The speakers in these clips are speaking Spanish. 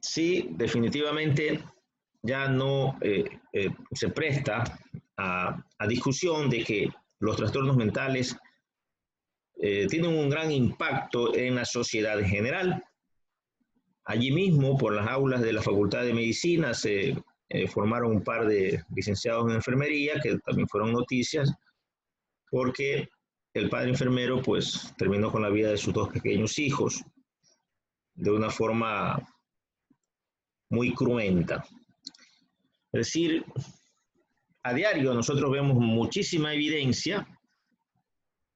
sí, definitivamente ya no se presta a discusión de que los trastornos mentales tienen un gran impacto en la sociedad en general. Allí mismo, por las aulas de la Facultad de Medicina, se formaron un par de licenciados en enfermería, que también fueron noticias, porque el padre enfermero pues terminó con la vida de sus dos pequeños hijos de una forma muy cruenta. Es decir, a diario nosotros vemos muchísima evidencia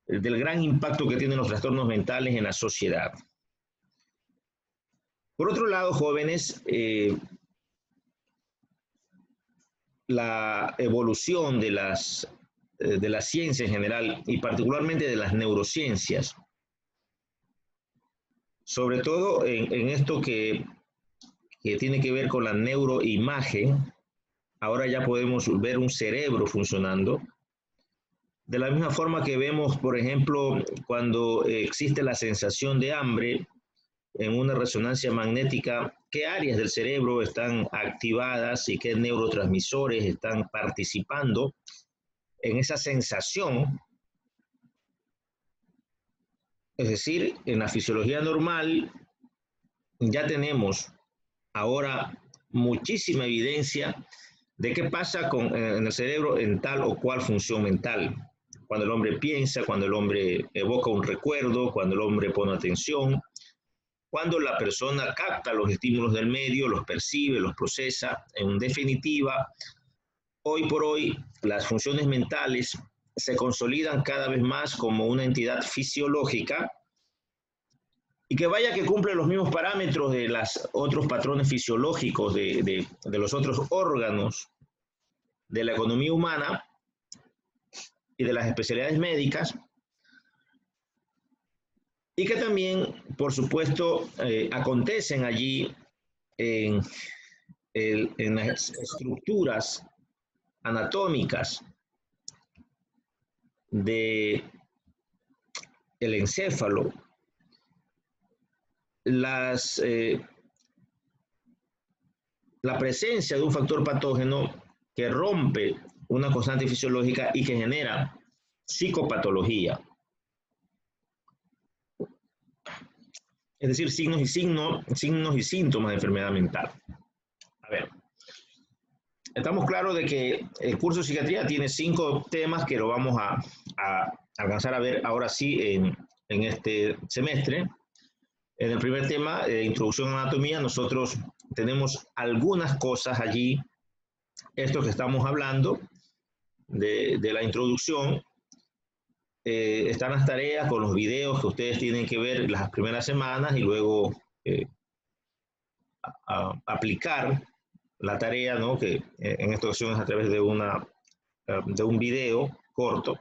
del gran impacto que tienen los trastornos mentales en la sociedad. Por otro lado, jóvenes, la evolución de la ciencia en general y particularmente de las neurociencias, sobre todo en esto que tiene que ver con la neuroimagen. Ahora ya podemos ver un cerebro funcionando. De la misma forma que vemos, por ejemplo, cuando existe la sensación de hambre en una resonancia magnética, qué áreas del cerebro están activadas y qué neurotransmisores están participando en esa sensación. Es decir, en la fisiología normal ya tenemos ahora muchísima evidencia de qué pasa en el cerebro en tal o cual función mental. Cuando el hombre piensa, cuando el hombre evoca un recuerdo, cuando el hombre pone atención, cuando la persona capta los estímulos del medio, los percibe, los procesa. En definitiva, hoy por hoy las funciones mentales se consolidan cada vez más como una entidad fisiológica y que vaya que cumple los mismos parámetros de los otros patrones fisiológicos de los otros órganos de la economía humana y de las especialidades médicas, y que también, por supuesto, acontecen allí en las estructuras anatómicas del encéfalo, la presencia de un factor patógeno que rompe una constante fisiológica y que genera psicopatología. Es decir, signos y síntomas de enfermedad mental. A ver, estamos claros de que el curso de psiquiatría tiene 5 temas que lo vamos a alcanzar a ver ahora sí en este semestre. En el primer tema, introducción a anatomía, nosotros tenemos algunas cosas allí, esto que estamos hablando, de la introducción. Están las tareas con los videos que ustedes tienen que ver las primeras semanas y luego aplicar la tarea, ¿no? Que en esta ocasión es a través de un video corto,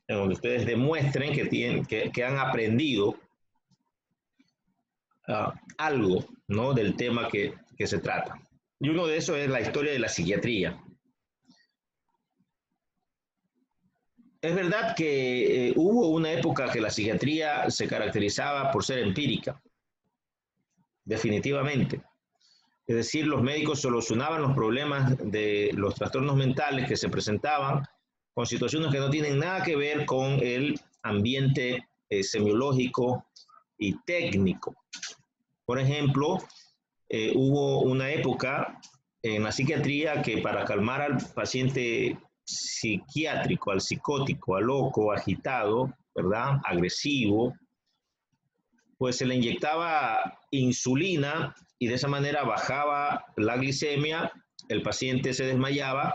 en donde ustedes demuestren que han aprendido algo, ¿no? Del tema que se trata. Y uno de esos es la historia de la psiquiatría. Es verdad que hubo una época que la psiquiatría se caracterizaba por ser empírica, definitivamente. Es decir, los médicos solucionaban los problemas de los trastornos mentales que se presentaban con situaciones que no tienen nada que ver con el ambiente semiológico y técnico. Por ejemplo, hubo una época en la psiquiatría que para calmar al paciente psiquiátrico, al psicótico, al loco, agitado, ¿verdad? Agresivo, pues se le inyectaba insulina y de esa manera bajaba la glicemia, el paciente se desmayaba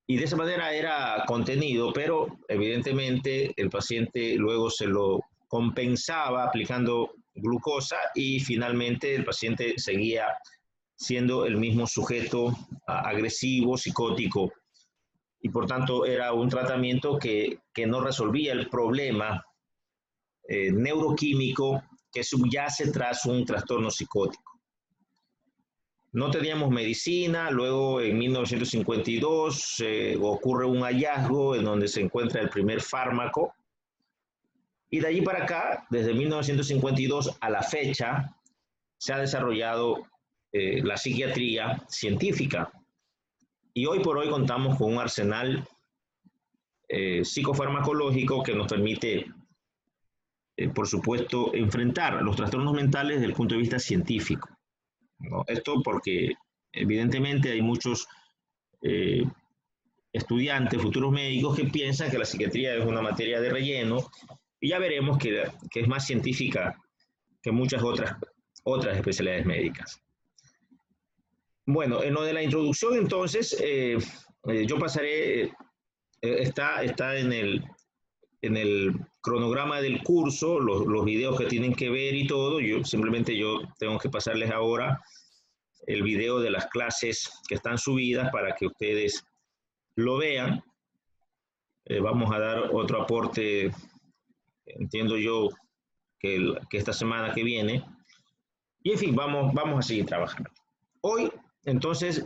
y de esa manera era contenido, pero evidentemente el paciente luego se lo compensaba aplicando glucosa y finalmente el paciente seguía siendo el mismo sujeto agresivo, psicótico, y por tanto era un tratamiento que no resolvía el problema neuroquímico que subyace tras un trastorno psicótico. No teníamos medicina, luego en 1952 ocurre un hallazgo en donde se encuentra el primer fármaco, y de allí para acá, desde 1952 a la fecha, se ha desarrollado la psiquiatría científica. Y hoy por hoy contamos con un arsenal psicofarmacológico que nos permite, por supuesto, enfrentar los trastornos mentales desde el punto de vista científico, ¿no? Esto porque evidentemente hay muchos estudiantes, futuros médicos, que piensan que la psiquiatría es una materia de relleno, y ya veremos que es más científica que muchas otras especialidades médicas. Bueno, en lo de la introducción, entonces, yo pasaré, está en el cronograma del curso, los videos que tienen que ver y todo. Yo tengo que pasarles ahora el video de las clases que están subidas para que ustedes lo vean. Vamos a dar otro aporte, entiendo yo, que esta semana que viene. Y en fin, vamos a seguir trabajando. Hoy, entonces,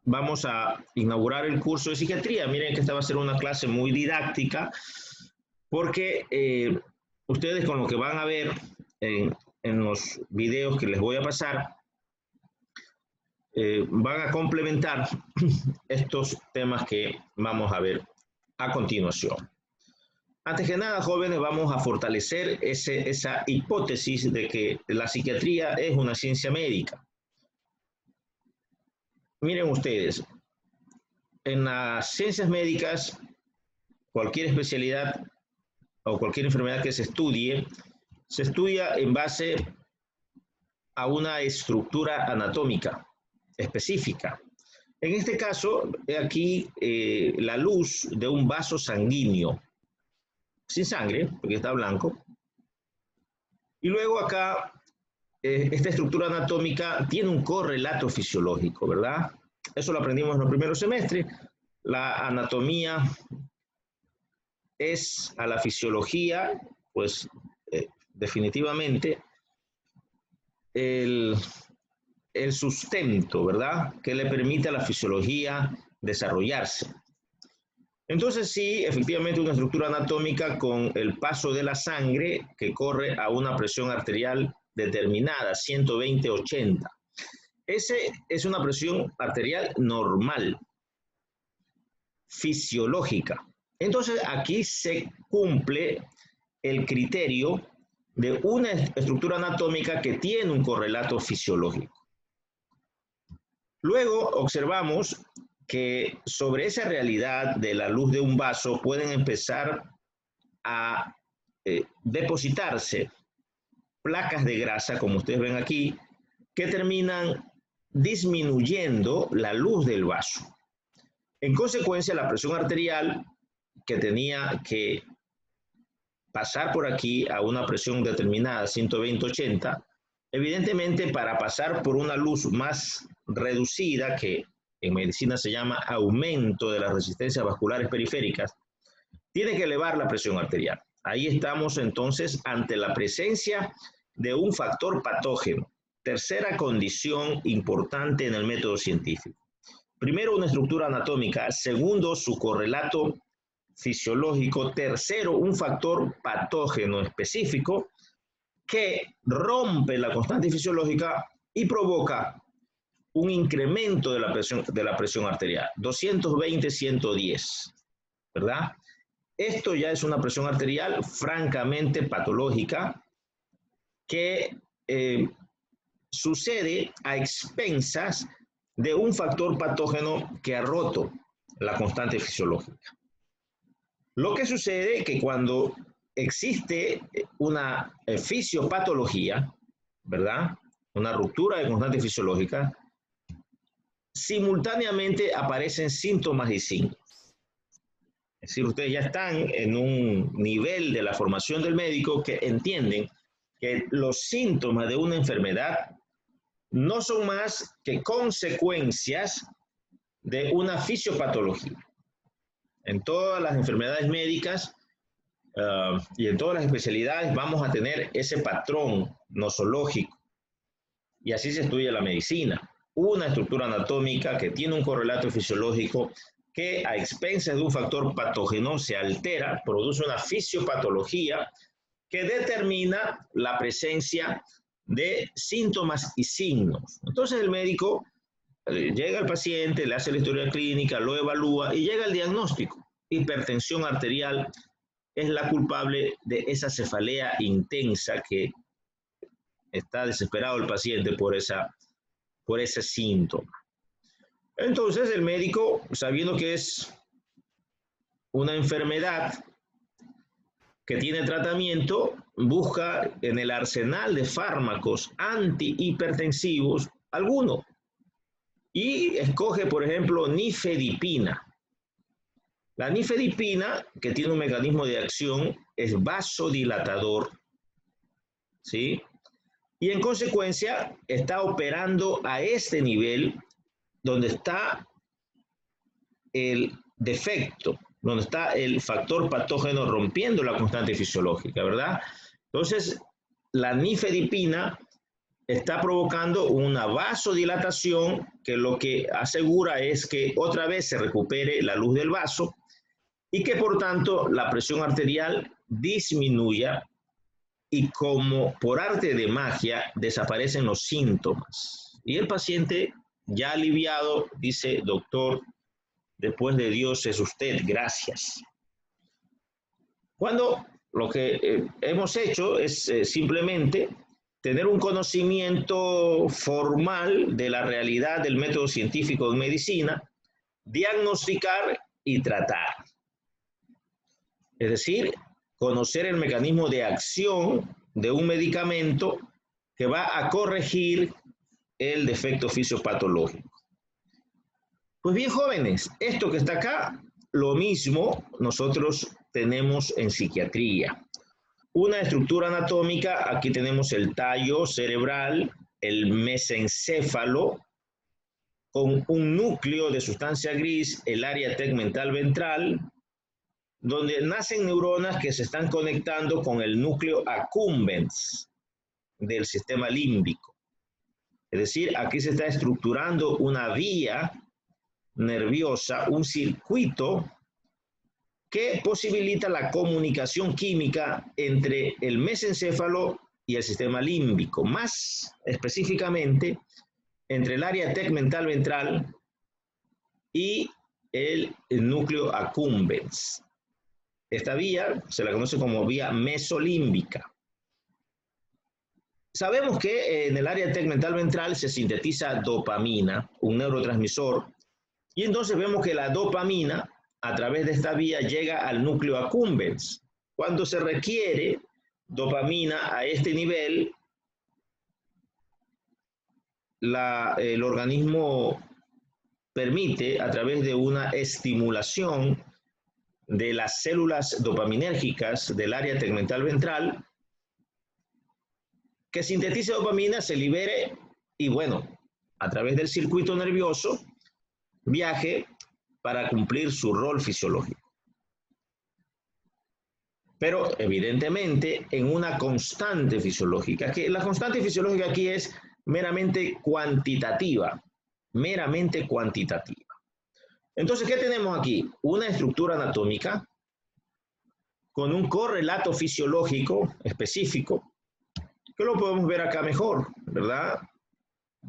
vamos a inaugurar el curso de psiquiatría. Miren que esta va a ser una clase muy didáctica, porque ustedes con lo que van a ver en los videos que les voy a pasar, van a complementar estos temas que vamos a ver a continuación. Antes que nada, jóvenes, vamos a fortalecer esa hipótesis de que la psiquiatría es una ciencia médica. Miren ustedes, en las ciencias médicas, cualquier especialidad o cualquier enfermedad que se estudia en base a una estructura anatómica específica. En este caso, aquí la luz de un vaso sanguíneo, sin sangre, porque está blanco. Y luego acá, esta estructura anatómica tiene un correlato fisiológico, ¿verdad? Eso lo aprendimos en los primeros semestres. La anatomía es a la fisiología, pues definitivamente, el sustento, ¿verdad?, que le permite a la fisiología desarrollarse. Entonces sí, efectivamente una estructura anatómica con el paso de la sangre que corre a una presión arterial determinada, 120/80. Ese es una presión arterial normal, fisiológica. Entonces aquí se cumple el criterio de una estructura anatómica que tiene un correlato fisiológico. Luego observamos que sobre esa realidad de la luz de un vaso pueden empezar a depositarse placas de grasa, como ustedes ven aquí, que terminan disminuyendo la luz del vaso. En consecuencia, la presión arterial, que tenía que pasar por aquí a una presión determinada, 120/80, evidentemente para pasar por una luz más reducida, que en medicina se llama aumento de las resistencias vasculares periféricas, tiene que elevar la presión arterial. Ahí estamos entonces ante la presencia de un factor patógeno. Tercera condición importante en el método científico. Primero, una estructura anatómica. Segundo, su correlato fisiológico. Tercero, un factor patógeno específico que rompe la constante fisiológica y provoca un incremento de la presión arterial, 220/110, ¿verdad? Esto ya es una presión arterial francamente patológica que sucede a expensas de un factor patógeno que ha roto la constante fisiológica. Lo que sucede es que cuando existe una fisiopatología, ¿verdad?, una ruptura de constante fisiológica, simultáneamente aparecen síntomas y signos. Es decir, ustedes ya están en un nivel de la formación del médico que entienden que los síntomas de una enfermedad no son más que consecuencias de una fisiopatología. En todas las enfermedades médicas y en todas las especialidades vamos a tener ese patrón nosológico. Y así se estudia la medicina. Una estructura anatómica que tiene un correlato fisiológico que a expensas de un factor patógeno se altera, produce una fisiopatología que determina la presencia de síntomas y signos. Entonces el médico llega al paciente, le hace la historia clínica, lo evalúa y llega al diagnóstico. Hipertensión arterial es la culpable de esa cefalea intensa que está desesperado el paciente por ese síntoma. Entonces el médico, sabiendo que es una enfermedad que tiene tratamiento, busca en el arsenal de fármacos antihipertensivos alguno y escoge, por ejemplo, nifedipina. La nifedipina, que tiene un mecanismo de acción, es vasodilatador, ¿sí? Y en consecuencia está operando a este nivel donde está el defecto, donde está el factor patógeno rompiendo la constante fisiológica, ¿verdad? Entonces, la nifedipina está provocando una vasodilatación que lo que asegura es que otra vez se recupere la luz del vaso y que por tanto la presión arterial disminuya y como por arte de magia desaparecen los síntomas. Y el paciente ya aliviado dice, doctor, después de Dios es usted, gracias. Cuando lo que hemos hecho es simplemente tener un conocimiento formal de la realidad del método científico de medicina, diagnosticar y tratar. Es decir, conocer el mecanismo de acción de un medicamento que va a corregir el defecto fisiopatológico. Pues bien, jóvenes, esto que está acá, lo mismo nosotros tenemos en psiquiatría. Una estructura anatómica, aquí tenemos el tallo cerebral, el mesencéfalo, con un núcleo de sustancia gris, el área tegmental ventral, donde nacen neuronas que se están conectando con el núcleo accumbens del sistema límbico. Es decir, aquí se está estructurando una vía nerviosa, un circuito que posibilita la comunicación química entre el mesencéfalo y el sistema límbico, más específicamente entre el área tegmental ventral y el núcleo accumbens. Esta vía se la conoce como vía mesolímbica. Sabemos que en el área tegmental ventral se sintetiza dopamina, un neurotransmisor, y entonces vemos que la dopamina a través de esta vía llega al núcleo accumbens. Cuando se requiere dopamina a este nivel, el organismo permite a través de una estimulación de las células dopaminérgicas del área tegmental ventral, que sintetice dopamina, se libere y bueno, a través del circuito nervioso, viaje para cumplir su rol fisiológico. Pero evidentemente en una constante fisiológica, que la constante fisiológica aquí es meramente cuantitativa, meramente cuantitativa. Entonces, ¿qué tenemos aquí? Una estructura anatómica con un correlato fisiológico específico, que lo podemos ver acá mejor, ¿verdad?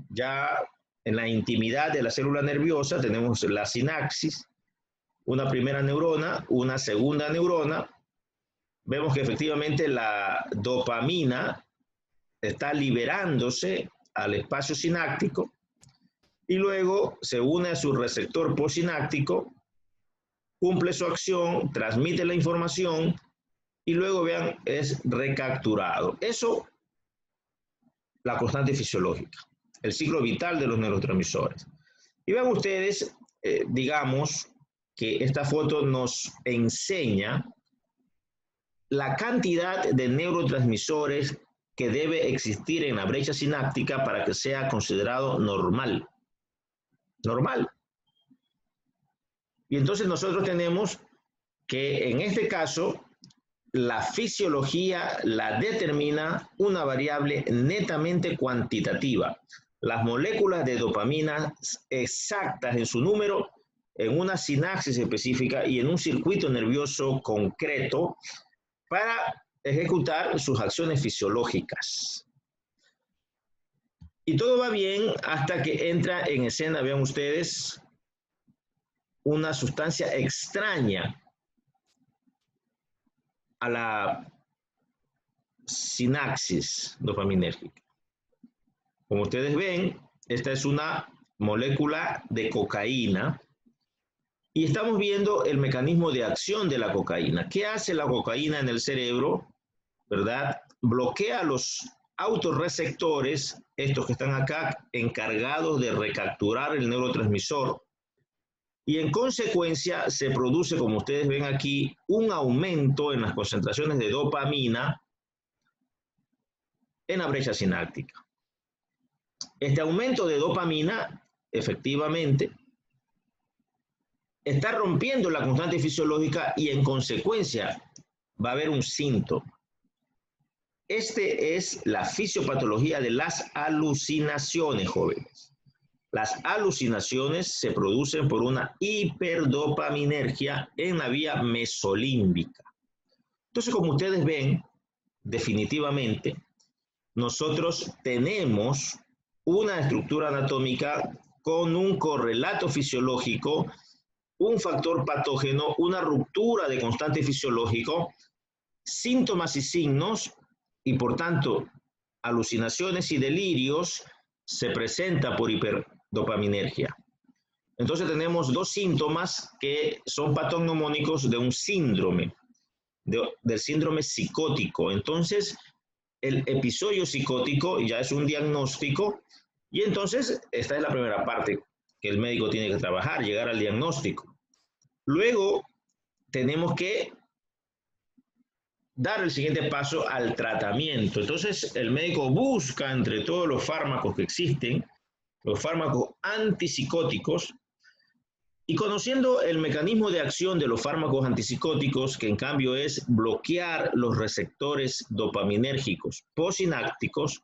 Ya en la intimidad de la célula nerviosa tenemos la sinapsis, una primera neurona, una segunda neurona. Vemos que efectivamente la dopamina está liberándose al espacio sináptico y luego se une a su receptor postsináptico, cumple su acción, transmite la información y luego, vean, es recapturado. Eso, la constante fisiológica, el ciclo vital de los neurotransmisores. Y vean ustedes, digamos, que esta foto nos enseña la cantidad de neurotransmisores que debe existir en la brecha sináptica para que sea considerado normal. Normal. Y entonces nosotros tenemos que en este caso la fisiología la determina una variable netamente cuantitativa. Las moléculas de dopamina exactas en su número en una sinapsis específica y en un circuito nervioso concreto para ejecutar sus acciones fisiológicas. Y todo va bien hasta que entra en escena, vean ustedes, una sustancia extraña a la sinapsis dopaminérgica. Como ustedes ven, esta es una molécula de cocaína y estamos viendo el mecanismo de acción de la cocaína. ¿Qué hace la cocaína en el cerebro? ¿Verdad? Bloquea los autorreceptores, estos que están acá, encargados de recapturar el neurotransmisor, y en consecuencia se produce, como ustedes ven aquí, un aumento en las concentraciones de dopamina en la brecha sináptica. Este aumento de dopamina, efectivamente, está rompiendo la constante fisiológica y en consecuencia va a haber un síntoma. Este es la fisiopatología de las alucinaciones, jóvenes. Las alucinaciones se producen por una hiperdopaminergia en la vía mesolímbica. Entonces, como ustedes ven, definitivamente, nosotros tenemos una estructura anatómica con un correlato fisiológico, un factor patógeno, una ruptura de constante fisiológico, síntomas y signos, y por tanto, alucinaciones y delirios se presenta por hiperdopaminergia. Entonces tenemos dos síntomas que son patognomónicos de un síndrome, del síndrome psicótico. Entonces, el episodio psicótico ya es un diagnóstico y entonces esta es la primera parte que el médico tiene que trabajar, llegar al diagnóstico. Luego tenemos que dar el siguiente paso al tratamiento. Entonces el médico busca entre todos los fármacos que existen, los fármacos antipsicóticos, y conociendo el mecanismo de acción de los fármacos antipsicóticos, que en cambio es bloquear los receptores dopaminérgicos posinápticos,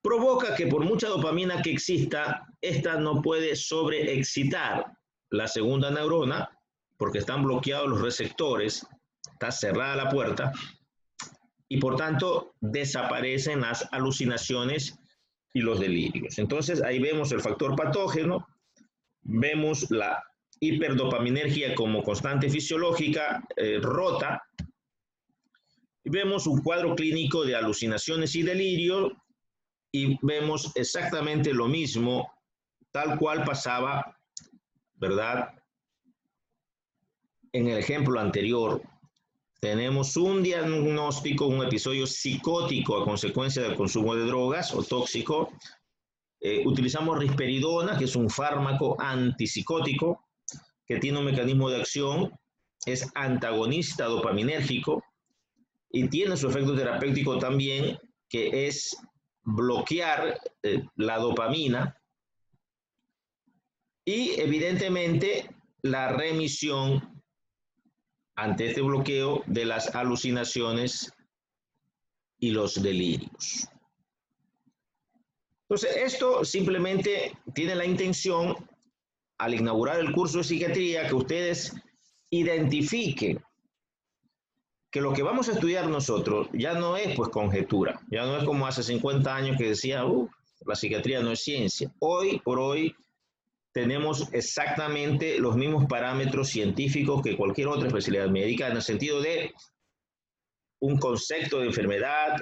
provoca que por mucha dopamina que exista, esta no puede sobreexcitar la segunda neurona, porque están bloqueados los receptores, está cerrada la puerta, y por tanto desaparecen las alucinaciones y los delirios. Entonces ahí vemos el factor patógeno, vemos la hiperdopaminergia como constante fisiológica rota, y vemos un cuadro clínico de alucinaciones y delirio, y vemos exactamente lo mismo, tal cual pasaba, ¿verdad? En el ejemplo anterior, tenemos un diagnóstico, un episodio psicótico a consecuencia del consumo de drogas o tóxico. Utilizamos risperidona, que es un fármaco antipsicótico que tiene un mecanismo de acción, es antagonista dopaminérgico y tiene su efecto terapéutico también, que es bloquear la dopamina y evidentemente la remisión ante este bloqueo de las alucinaciones y los delirios. Entonces, esto simplemente tiene la intención, al inaugurar el curso de psiquiatría, que ustedes identifiquen que lo que vamos a estudiar nosotros ya no es pues conjetura, ya no es como hace 50 años que decía, la psiquiatría no es ciencia. Hoy por hoy tenemos exactamente los mismos parámetros científicos que cualquier otra especialidad médica, en el sentido de un concepto de enfermedad,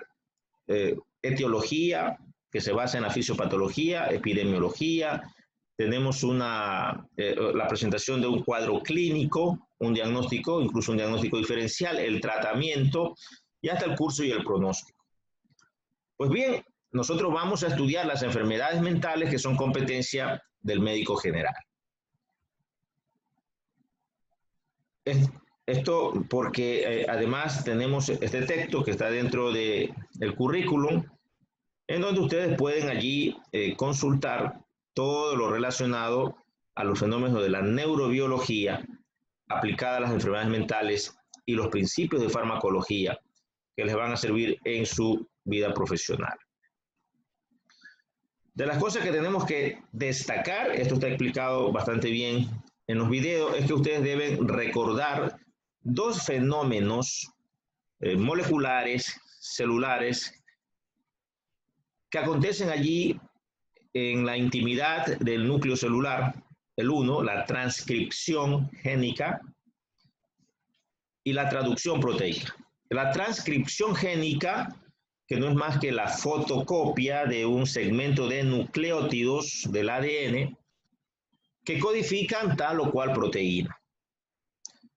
etiología, que se basa en la fisiopatología, epidemiología, tenemos la presentación de un cuadro clínico, un diagnóstico, incluso un diagnóstico diferencial, el tratamiento y hasta el curso y el pronóstico. Pues bien, nosotros vamos a estudiar las enfermedades mentales que son competencia del médico general. Esto porque además tenemos este texto que está dentro del currículum, en donde ustedes pueden allí consultar todo lo relacionado a los fenómenos de la neurobiología aplicada a las enfermedades mentales y los principios de farmacología que les van a servir en su vida profesional. De las cosas que tenemos que destacar, esto está explicado bastante bien en los videos, es que ustedes deben recordar dos fenómenos moleculares, celulares, que acontecen allí en la intimidad del núcleo celular. El uno, la transcripción génica y la traducción proteica. La transcripción génica, que no es más que la fotocopia de un segmento de nucleótidos del ADN que codifican tal o cual proteína.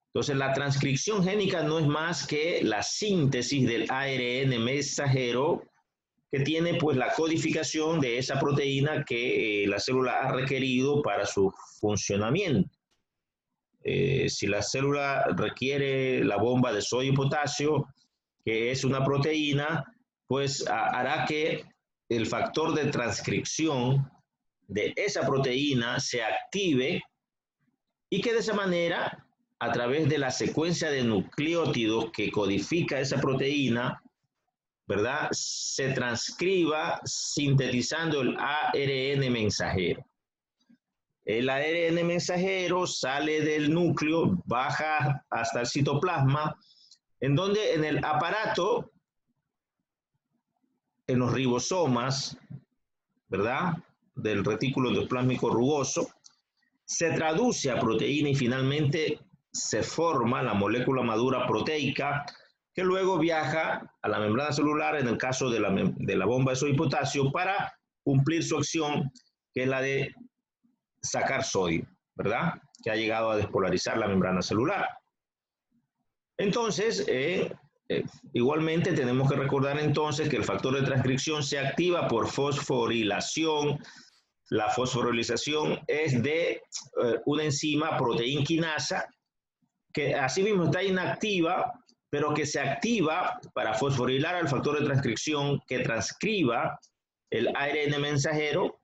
Entonces, la transcripción génica no es más que la síntesis del ARN mensajero que tiene pues la codificación de esa proteína que la célula ha requerido para su funcionamiento. Si la célula requiere la bomba de sodio y potasio, que es una proteína, pues hará que el factor de transcripción de esa proteína se active y que de esa manera, a través de la secuencia de nucleótidos que codifica esa proteína, ¿verdad?, se transcriba sintetizando el ARN mensajero. El ARN mensajero sale del núcleo, baja hasta el citoplasma, en donde en el aparato, en los ribosomas, ¿verdad?, del retículo endoplásmico rugoso, se traduce a proteína y finalmente se forma la molécula madura proteica que luego viaja a la membrana celular en el caso de la bomba de sodio y potasio para cumplir su acción, que es la de sacar sodio, ¿verdad?, que ha llegado a despolarizar la membrana celular. Entonces, igualmente tenemos que recordar entonces que el factor de transcripción se activa por fosforilación. La fosforilización es de una enzima proteína quinasa que asimismo está inactiva, pero que se activa para fosforilar al factor de transcripción que transcriba el ARN mensajero,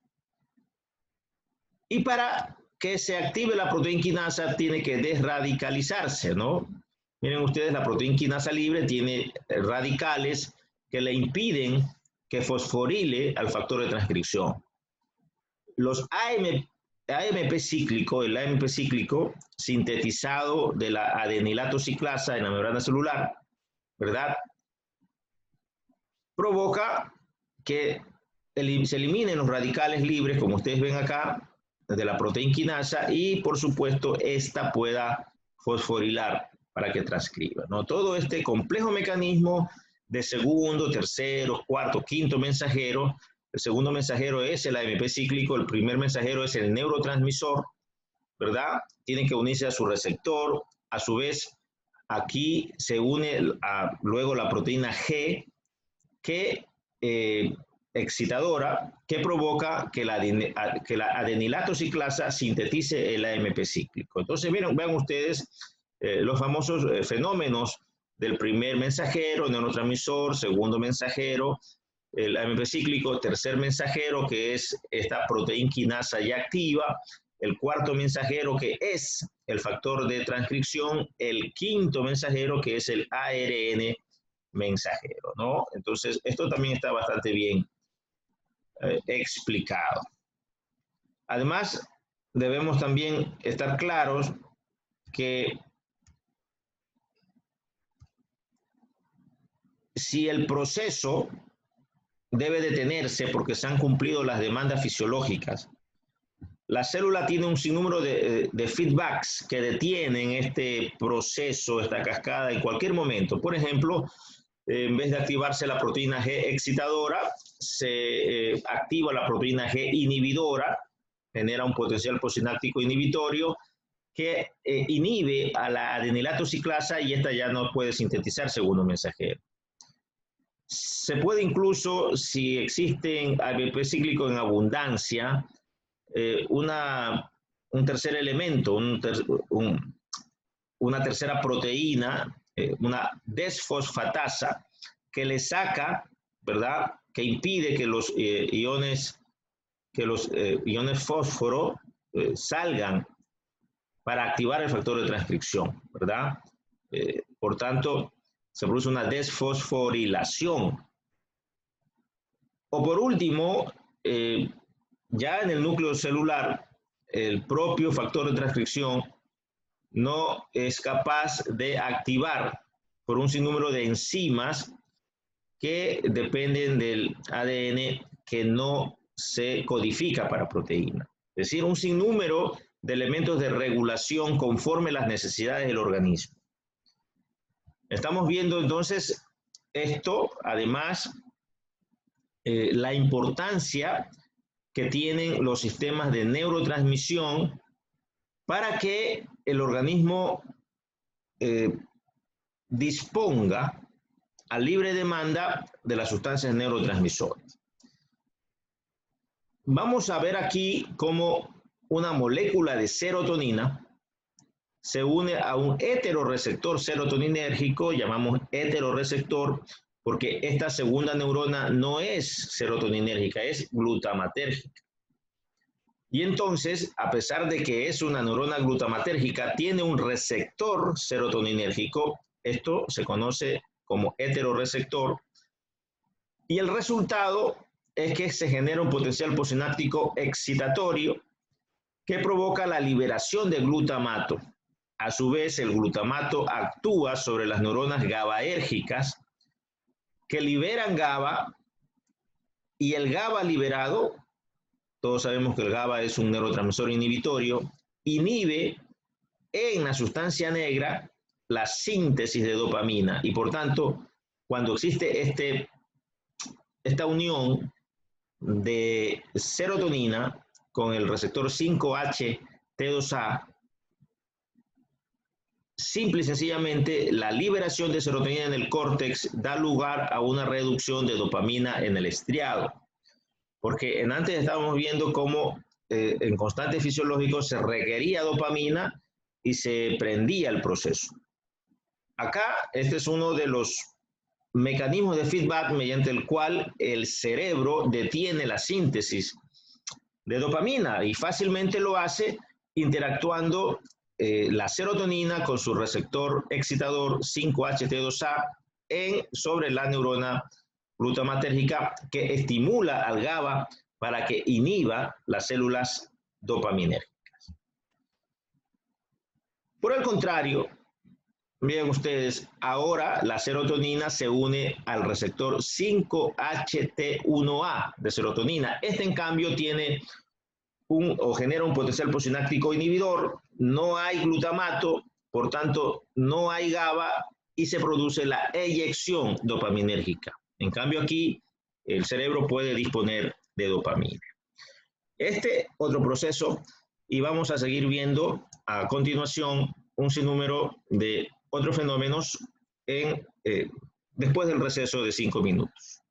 y para que se active la proteína quinasa tiene que desradicalizarse, ¿no? Miren ustedes, la proteína quinasa libre tiene radicales que le impiden que fosforile al factor de transcripción. Los AMP cíclico, el AMP cíclico sintetizado de la adenilato ciclasa en la membrana celular, ¿verdad?, provoca que se eliminen los radicales libres, como ustedes ven acá, de la proteína quinasa, y por supuesto esta pueda fosforilar para que transcriba, ¿no? Todo este complejo mecanismo de segundo, tercero, cuarto, quinto mensajero. El segundo mensajero es el AMP cíclico, el primer mensajero es el neurotransmisor, ¿verdad? Tienen que unirse a su receptor. A su vez, aquí se une luego la proteína G, que excitadora, que provoca que la adenilato ciclasa sintetice el AMP cíclico. Entonces, miren, vean ustedes los famosos fenómenos del primer mensajero, neurotransmisor, segundo mensajero, el AMP cíclico, tercer mensajero, que es esta proteína quinasa ya activa, el cuarto mensajero, que es el factor de transcripción, el quinto mensajero, que es el ARN mensajero, ¿no? Entonces, esto también está bastante bien explicado. Además, debemos también estar claros que si el proceso debe detenerse porque se han cumplido las demandas fisiológicas, la célula tiene un sinnúmero de feedbacks que detienen este proceso, esta cascada en cualquier momento. Por ejemplo, en vez de activarse la proteína G excitadora, se activa la proteína G inhibidora, genera un potencial posináptico inhibitorio que inhibe a la adenilato ciclasa y esta ya no puede sintetizar segundo mensajero. Se puede incluso, si existen AMP cíclico en abundancia, un tercer elemento, una tercera proteína, una desfosfatasa, que le saca, ¿verdad?, que impide que los iones fósforo salgan para activar el factor de transcripción, ¿verdad? Por tanto, se produce una desfosforilación. O por último, ya en el núcleo celular, el propio factor de transcripción no es capaz de activar por un sinnúmero de enzimas que dependen del ADN que no se codifica para proteína. Es decir, un sinnúmero de elementos de regulación conforme las necesidades del organismo. Estamos viendo entonces esto, además, la importancia que tienen los sistemas de neurotransmisión para que el organismo disponga a libre demanda de las sustancias neurotransmisoras. Vamos a ver aquí cómo una molécula de serotonina se une a un heteroreceptor serotoninérgico, llamamos heteroreceptor, porque esta segunda neurona no es serotoninérgica, es glutamatérgica. Y entonces, a pesar de que es una neurona glutamatérgica, tiene un receptor serotoninérgico, esto se conoce como heteroreceptor, y el resultado es que se genera un potencial postsináptico excitatorio que provoca la liberación de glutamato. A su vez, el glutamato actúa sobre las neuronas GABAérgicas que liberan GABA, y el GABA liberado, todos sabemos que el GABA es un neurotransmisor inhibitorio, inhibe en la sustancia negra la síntesis de dopamina, y por tanto, cuando existe esta unión de serotonina con el receptor 5-HT2A, simple y sencillamente la liberación de serotonina en el córtex da lugar a una reducción de dopamina en el estriado. Porque antes estábamos viendo cómo en constantes fisiológicos se requería dopamina y se prendía el proceso. Acá este es uno de los mecanismos de feedback mediante el cual el cerebro detiene la síntesis de dopamina, y fácilmente lo hace interactuando la serotonina con su receptor excitador 5-HT2A sobre la neurona glutamatérgica, que estimula al GABA para que inhiba las células dopaminérgicas. Por el contrario, miren ustedes, ahora la serotonina se une al receptor 5-HT1A de serotonina. Este, en cambio, tiene genera un potencial postsináptico inhibidor, no hay glutamato, por tanto, no hay GABA y se produce la eyección dopaminérgica. En cambio, aquí el cerebro puede disponer de dopamina. Este otro proceso, y vamos a seguir viendo a continuación un sinnúmero de otros fenómenos después del receso de 5 minutos.